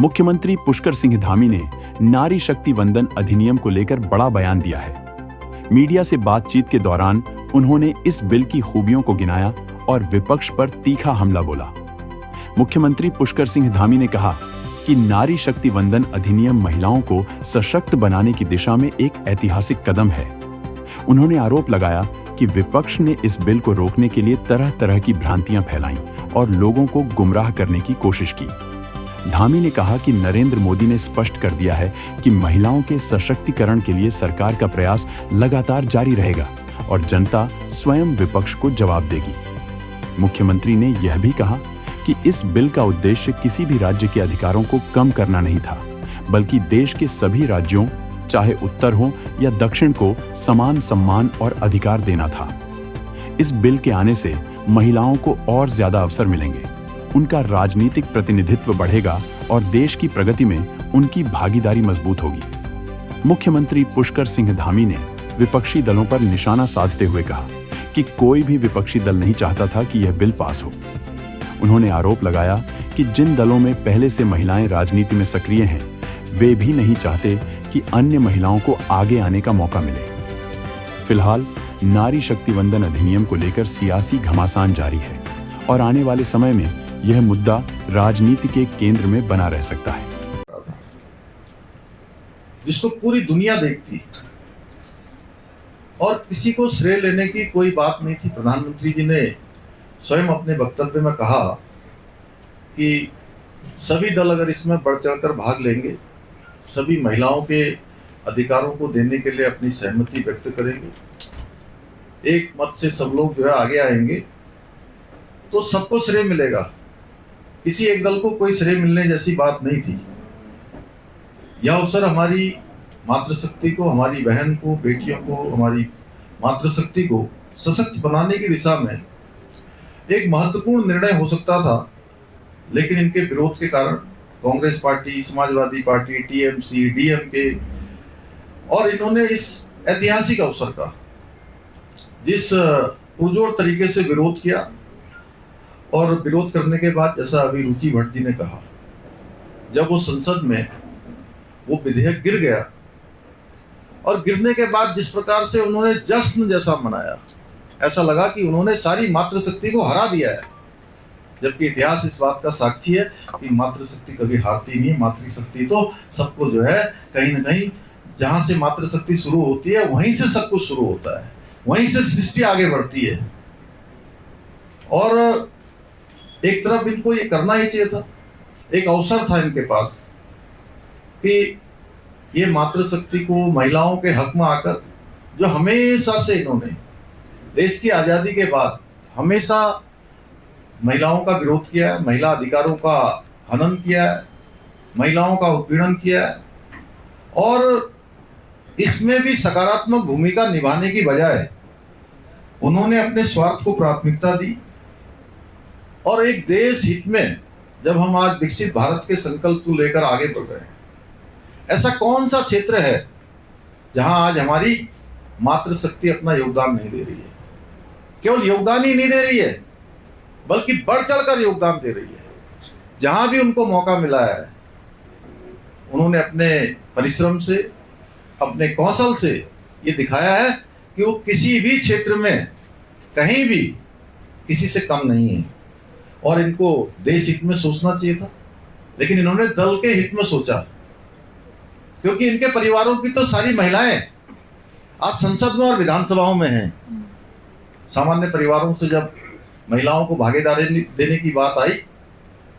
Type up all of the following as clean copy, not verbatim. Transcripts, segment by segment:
मुख्यमंत्री पुष्कर सिंह धामी ने नारी शक्ति वंदन अधिनियम को लेकर बड़ा बयान दिया है। मीडिया से बातचीत के दौरान उन्होंने इस बिल की खूबियों को गिनाया और विपक्ष पर तीखा हमला बोला। मुख्यमंत्री पुष्कर सिंह धामी ने कहा कि नारी शक्ति वंदन अधिनियम महिलाओं को सशक्त बनाने की दिशा में एक ऐतिहासिक कदम है। उन्होंने आरोप लगाया कि विपक्ष ने इस बिल को रोकने के लिए तरह तरह की भ्रांतियां फैलाईं और लोगों को गुमराह करने की कोशिश की। धामी ने कहा कि नरेंद्र मोदी ने स्पष्ट कर दिया है कि महिलाओं के सशक्तिकरण के लिए सरकार का प्रयास लगातार जारी रहेगा और जनता स्वयं विपक्ष को जवाब देगी। मुख्यमंत्री ने यह भी कहा कि इस बिल का उद्देश्य किसी भी राज्य के अधिकारों को कम करना नहीं था, बल्कि देश के सभी राज्यों, चाहे उत्तर हो या दक्षिण को समान सम्मान और अधिकार देना था। इस बिल के आने से महिलाओं को और ज्यादा अवसर मिलेंगे, उनका राजनीतिक प्रतिनिधित्व बढ़ेगा और देश की प्रगति में उनकी भागीदारी मजबूत होगी। मुख्यमंत्री पुष्कर सिंह धामी ने विपक्षी दलों पर निशाना साधते हुए कहा कि कोई भी विपक्षी दल नहीं चाहता था कि यह बिल पास हो। उन्होंने आरोप लगाया कि जिन दलों में पहले से महिलाएं राजनीति में सक्रिय हैं, वे भी नहीं चाहते कि अन्य महिलाओं को आगे आने का मौका मिले। फिलहाल नारी शक्ति वंदन अधिनियम को लेकर सियासी घमासान जारी है और आने वाले समय में यह मुद्दा राजनीति के केंद्र में बना रह सकता है, जिसको पूरी दुनिया देखती और किसी को श्रेय लेने की कोई बात नहीं थी। प्रधानमंत्री जी ने स्वयं अपने वक्तव्य में कहा कि सभी दल अगर इसमें बढ़ चढ़कर भाग लेंगे, सभी महिलाओं के अधिकारों को देने के लिए अपनी सहमति व्यक्त करेंगे, एक मत से सब लोग जो है आगे आएंगे, तो सबको श्रेय मिलेगा। किसी एक दल को कोई श्रेय मिलने जैसी बात नहीं थी। यह अवसर हमारी मातृशक्ति को, हमारी बहन को, बेटियों को, हमारी मातृशक्ति को सशक्त बनाने की दिशा में एक महत्वपूर्ण निर्णय हो सकता था, लेकिन इनके विरोध के कारण Congress party, Samajwadi party, TMC, DMK और इन्होंने इस ऐतिहासिक अवसर का जिस पुरजोर तरीके से विरोध किया, और विरोध करने के बाद जैसा अभी रुचि भट्ट जी ने कहा, जब वो संसद में वो विधेयक गिर गया और गिरने के बाद जिस प्रकार से उन्होंने जश्न जैसा मनाया, ऐसा लगा कि उन्होंने सारी मातृशक्ति को हरा दिया है। जबकि इतिहास इस बात का साक्षी है कि मातृशक्ति कभी हारती नहीं। मातृशक्ति तो सबको जो है कहीं ना कहीं जहां से मातृशक्ति शुरू होती है वहीं से सब कुछ शुरू होता है, वहीं से सृष्टि आगे बढ़ती है। और एक तरफ इनको ये करना ही चाहिए था, एक अवसर था इनके पास कि ये मातृशक्ति को महिलाओं के हक में आकर, जो हमेशा से इन्होंने देश की आज़ादी के बाद हमेशा महिलाओं का विरोध किया है, महिला अधिकारों का हनन किया है, महिलाओं का उत्पीड़न किया है, और इसमें भी सकारात्मक भूमिका निभाने की बजाय उन्होंने अपने स्वार्थ को प्राथमिकता दी। और एक देश हित में जब हम आज विकसित भारत के संकल्प को लेकर आगे बढ़ रहे हैं, ऐसा कौन सा क्षेत्र है जहां आज हमारी मातृशक्ति अपना योगदान नहीं दे रही है? केवल योगदान ही नहीं दे रही है, बल्कि बढ़ चढ़कर योगदान दे रही है। जहां भी उनको मौका मिला है, उन्होंने अपने परिश्रम से, अपने कौशल से ये दिखाया है कि वो किसी भी क्षेत्र में कहीं भी किसी से कम नहीं है। और इनको देश हित में सोचना चाहिए था, लेकिन इन्होंने दल के हित में सोचा, क्योंकि इनके परिवारों की तो सारी महिलाएं आज संसद में और विधानसभाओं में हैं। सामान्य परिवारों से जब महिलाओं को भागीदारी देने की बात आई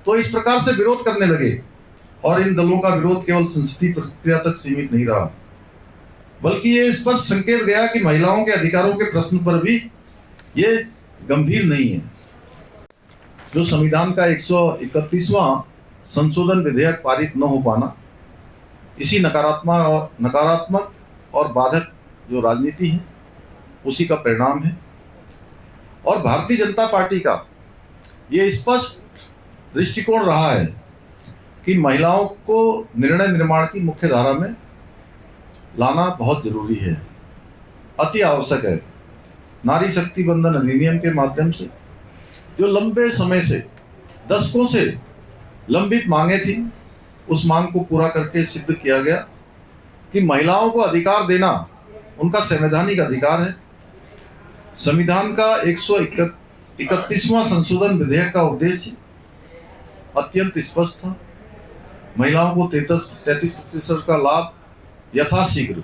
तो इस प्रकार से विरोध करने लगे। और इन दलों का विरोध केवल संसदीय प्रक्रिया तक सीमित नहीं रहा, बल्कि ये स्पष्ट संकेत गया कि महिलाओं के अधिकारों के प्रश्न पर भी ये गंभीर नहीं है। जो संविधान का 131वां संशोधन विधेयक पारित न हो पाना, इसी नकारात्मक और बाधक जो राजनीति है उसी का परिणाम है। और भारतीय जनता पार्टी का ये स्पष्ट दृष्टिकोण रहा है कि महिलाओं को निर्णय निर्माण की मुख्य धारा में लाना बहुत जरूरी है, अति आवश्यक है। नारी शक्ति वंदन अधिनियम के माध्यम से जो लंबे समय से, दशकों से लंबित मांगे थी, उस मांग को पूरा करके सिद्ध किया गया कि महिलाओं को अधिकार देना उनका संवैधानिक अधिकार है। संविधान का 131वां संशोधन विधेयक का उद्देश्य अत्यंत स्पष्ट था। महिलाओं को 33% का लाभ यथाशीघ्र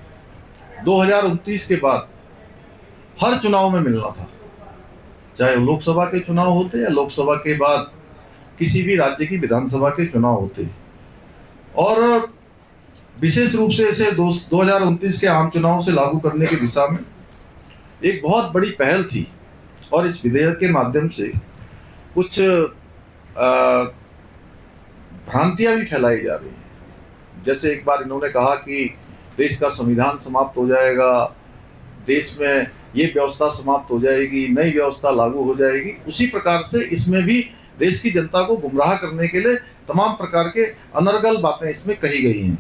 2029 के बाद हर चुनाव में मिलना था, चाहे लोकसभा के चुनाव होते या लोकसभा के बाद किसी भी राज्य की विधानसभा के चुनाव होते। और विशेष रूप से इसे 2029 के आम चुनाव से लागू करने की दिशा में एक बहुत बड़ी पहल थी। और इस विधेयक के माध्यम से कुछ भ्रांतियां भी फैलाई जा रही हैं। जैसे एक बार इन्होंने कहा कि देश का संविधान समाप्त हो जाएगा, देश में ये व्यवस्था समाप्त हो जाएगी, नई व्यवस्था लागू हो जाएगी। उसी प्रकार से इसमें भी देश की जनता को गुमराह करने के लिए तमाम प्रकार के अनर्गल बातें इसमें कही गई हैं।